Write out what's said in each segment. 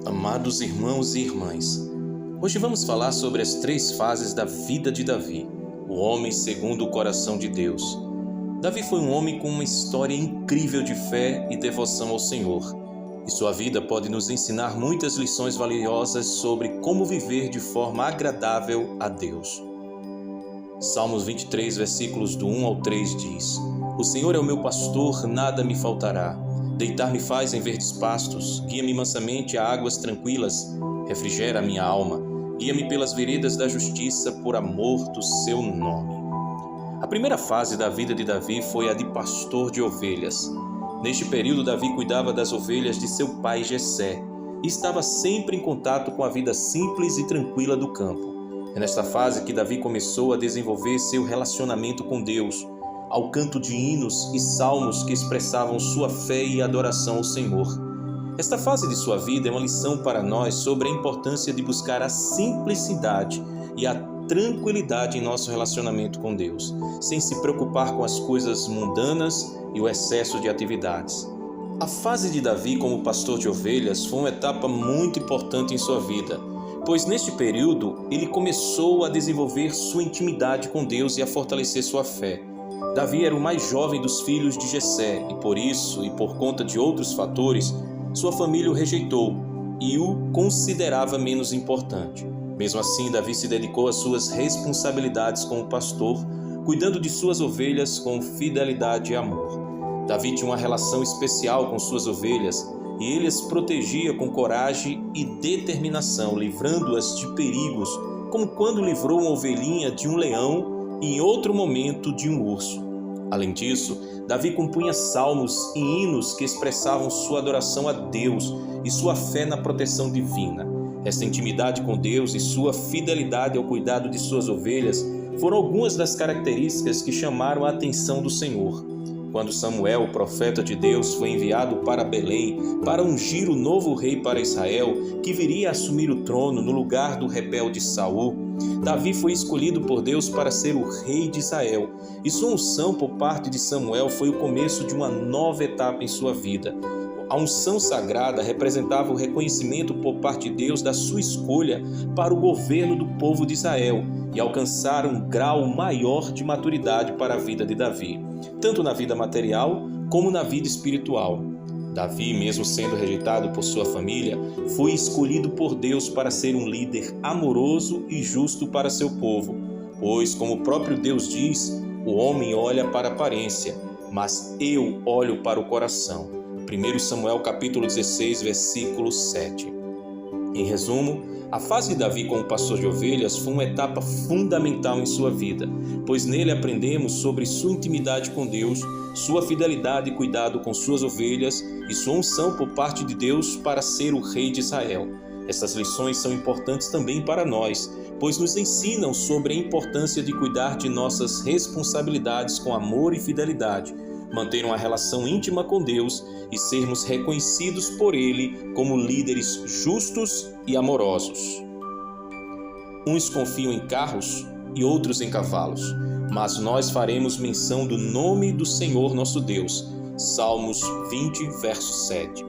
Amados irmãos e irmãs, hoje vamos falar sobre as 3 fases da vida de Davi, o homem segundo o coração de Deus. Davi foi um homem com uma história incrível de fé e devoção ao Senhor, e sua vida pode nos ensinar muitas lições valiosas sobre como viver de forma agradável a Deus. Salmos 23, versículos do 1 ao 3 diz: O Senhor é o meu pastor, nada me faltará. Deitar-me faz em verdes pastos, guia-me mansamente a águas tranquilas, refrigera a minha alma, guia-me pelas veredas da justiça por amor do seu nome. A primeira fase da vida de Davi foi a de pastor de ovelhas. Neste período, Davi cuidava das ovelhas de seu pai Jessé e estava sempre em contato com a vida simples e tranquila do campo. É nesta fase que Davi começou a desenvolver seu relacionamento com Deus, ao canto de hinos e salmos que expressavam sua fé e adoração ao Senhor. Esta fase de sua vida é uma lição para nós sobre a importância de buscar a simplicidade e a tranquilidade em nosso relacionamento com Deus, sem se preocupar com as coisas mundanas e o excesso de atividades. A fase de Davi como pastor de ovelhas foi uma etapa muito importante em sua vida, pois neste período ele começou a desenvolver sua intimidade com Deus e a fortalecer sua fé. Davi era o mais jovem dos filhos de Jessé e por isso e por conta de outros fatores, sua família o rejeitou e o considerava menos importante. Mesmo assim, Davi se dedicou às suas responsabilidades como pastor, cuidando de suas ovelhas com fidelidade e amor. Davi tinha uma relação especial com suas ovelhas e ele as protegia com coragem e determinação, livrando-as de perigos, como quando livrou uma ovelhinha de um leão e em outro momento de um urso. Além disso, Davi compunha salmos e hinos que expressavam sua adoração a Deus e sua fé na proteção divina. Esta intimidade com Deus e sua fidelidade ao cuidado de suas ovelhas foram algumas das características que chamaram a atenção do Senhor. Quando Samuel, o profeta de Deus, foi enviado para Belém para ungir o novo rei para Israel, que viria a assumir o trono no lugar do rebelde Saul, Davi foi escolhido por Deus para ser o rei de Israel, e sua unção por parte de Samuel foi o começo de uma nova etapa em sua vida. A unção sagrada representava o reconhecimento por parte de Deus da sua escolha para o governo do povo de Israel e alcançar um grau maior de maturidade para a vida de Davi, tanto na vida material como na vida espiritual. Davi, mesmo sendo rejeitado por sua família, foi escolhido por Deus para ser um líder amoroso e justo para seu povo, pois, como o próprio Deus diz, o homem olha para a aparência, mas eu olho para o coração. 1 Samuel capítulo 16, versículo 7. Em resumo, a fase de Davi como pastor de ovelhas foi uma etapa fundamental em sua vida, pois nele aprendemos sobre sua intimidade com Deus, sua fidelidade e cuidado com suas ovelhas e sua unção por parte de Deus para ser o rei de Israel. Essas lições são importantes também para nós, pois nos ensinam sobre a importância de cuidar de nossas responsabilidades com amor e fidelidade, manter uma relação íntima com Deus e sermos reconhecidos por Ele como líderes justos e amorosos. Uns confiam em carros e outros em cavalos, mas nós faremos menção do nome do Senhor nosso Deus. Salmos 20, verso 7.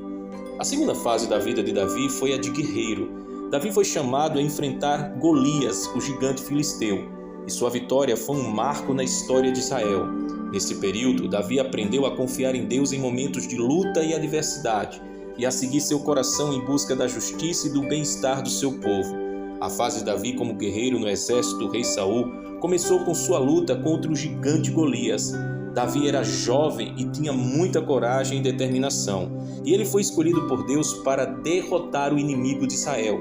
A segunda fase da vida de Davi foi a de guerreiro. Davi foi chamado a enfrentar Golias, o gigante filisteu, e sua vitória foi um marco na história de Israel. Nesse período, Davi aprendeu a confiar em Deus em momentos de luta e adversidade e a seguir seu coração em busca da justiça e do bem-estar do seu povo. A fase de Davi como guerreiro no exército do rei Saul começou com sua luta contra o gigante Golias. Davi era jovem e tinha muita coragem e determinação, e ele foi escolhido por Deus para derrotar o inimigo de Israel.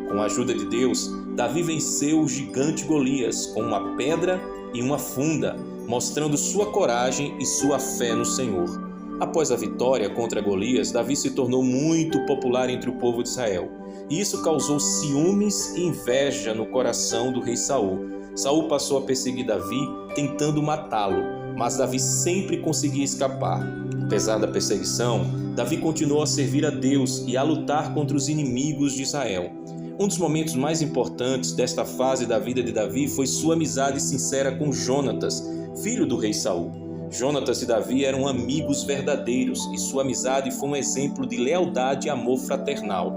Com a ajuda de Deus, Davi venceu o gigante Golias com uma pedra e uma funda, mostrando sua coragem e sua fé no Senhor. Após a vitória contra Golias, Davi se tornou muito popular entre o povo de Israel, e isso causou ciúmes e inveja no coração do rei Saul. Saul passou a perseguir Davi, tentando matá-lo, mas Davi sempre conseguia escapar. Apesar da perseguição, Davi continuou a servir a Deus e a lutar contra os inimigos de Israel. Um dos momentos mais importantes desta fase da vida de Davi foi sua amizade sincera com Jonatas, filho do rei Saul. Jonatas e Davi eram amigos verdadeiros e sua amizade foi um exemplo de lealdade e amor fraternal.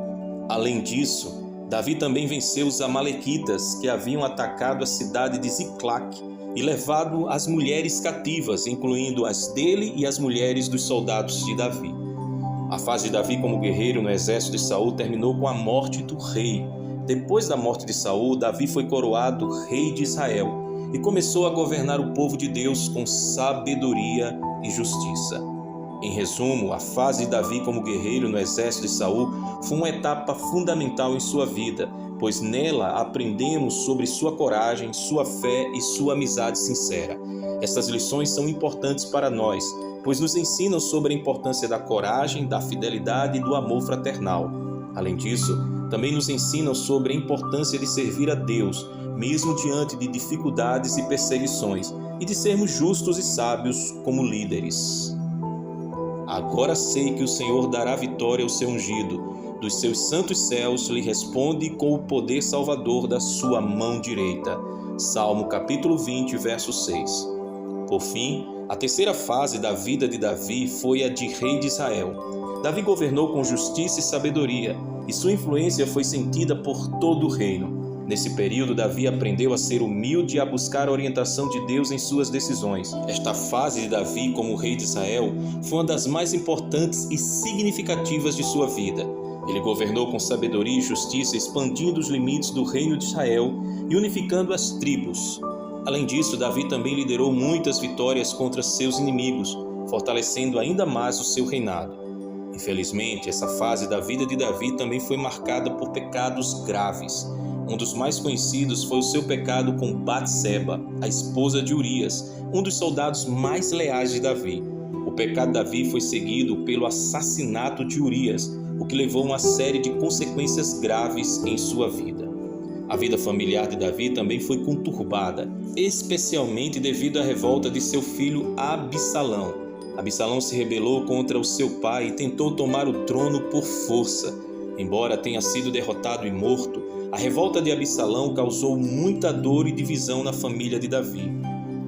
Além disso, Davi também venceu os amalequitas que haviam atacado a cidade de Ziclac e levado as mulheres cativas, incluindo as dele e as mulheres dos soldados de Davi. A fase de Davi como guerreiro no exército de Saul terminou com a morte do rei. Depois da morte de Saul, Davi foi coroado rei de Israel e começou a governar o povo de Deus com sabedoria e justiça. Em resumo, a fase de Davi como guerreiro no exército de Saul foi uma etapa fundamental em sua vida, pois nela aprendemos sobre sua coragem, sua fé e sua amizade sincera. Estas lições são importantes para nós, pois nos ensinam sobre a importância da coragem, da fidelidade e do amor fraternal. Além disso, também nos ensinam sobre a importância de servir a Deus, mesmo diante de dificuldades e perseguições, e de sermos justos e sábios como líderes. Agora sei que o Senhor dará vitória ao seu ungido. Dos seus santos céus lhe responde com o poder salvador da sua mão direita. Salmo capítulo 20, verso 6. Por fim, a terceira fase da vida de Davi foi a de rei de Israel. Davi governou com justiça e sabedoria, e sua influência foi sentida por todo o reino. Nesse período, Davi aprendeu a ser humilde e a buscar a orientação de Deus em suas decisões. Esta fase de Davi como rei de Israel foi uma das mais importantes e significativas de sua vida. Ele governou com sabedoria e justiça, expandindo os limites do reino de Israel e unificando as tribos. Além disso, Davi também liderou muitas vitórias contra seus inimigos, fortalecendo ainda mais o seu reinado. Infelizmente, essa fase da vida de Davi também foi marcada por pecados graves. Um dos mais conhecidos foi o seu pecado com Batseba, a esposa de Urias, um dos soldados mais leais de Davi. O pecado de Davi foi seguido pelo assassinato de Urias, o que levou a uma série de consequências graves em sua vida. A vida familiar de Davi também foi conturbada, especialmente devido à revolta de seu filho Absalão. Absalão se rebelou contra o seu pai e tentou tomar o trono por força. Embora tenha sido derrotado e morto, a revolta de Absalão causou muita dor e divisão na família de Davi.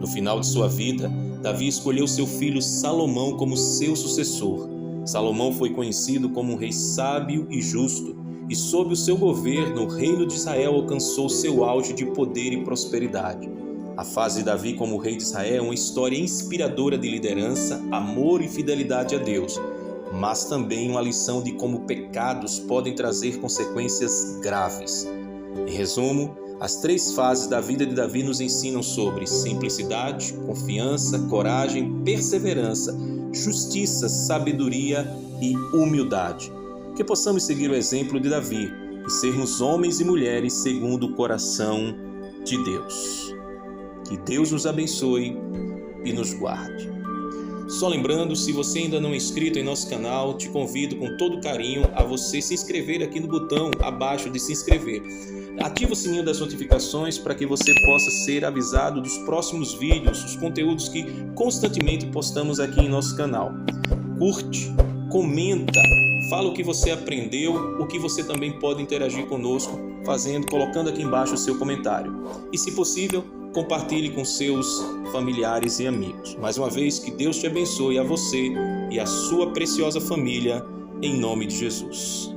No final de sua vida, Davi escolheu seu filho Salomão como seu sucessor. Salomão foi conhecido como um rei sábio e justo, e sob o seu governo, o reino de Israel alcançou seu auge de poder e prosperidade. A fase de Davi como rei de Israel é uma história inspiradora de liderança, amor e fidelidade a Deus, mas também uma lição de como pecados podem trazer consequências graves. Em resumo, as três fases da vida de Davi nos ensinam sobre simplicidade, confiança, coragem, perseverança, justiça, sabedoria e humildade. Que possamos seguir o exemplo de Davi e sermos homens e mulheres segundo o coração de Deus. Que Deus nos abençoe e nos guarde. Só lembrando, se você ainda não é inscrito em nosso canal, te convido com todo carinho a você se inscrever aqui no botão abaixo de se inscrever. Ative o sininho das notificações para que você possa ser avisado dos próximos vídeos, os conteúdos que constantemente postamos aqui em nosso canal. Curte, comenta, fala o que você aprendeu, o que você também pode interagir conosco, colocando aqui embaixo o seu comentário. E, se possível, compartilhe com seus familiares e amigos. Mais uma vez, que Deus te abençoe a você e a sua preciosa família, em nome de Jesus.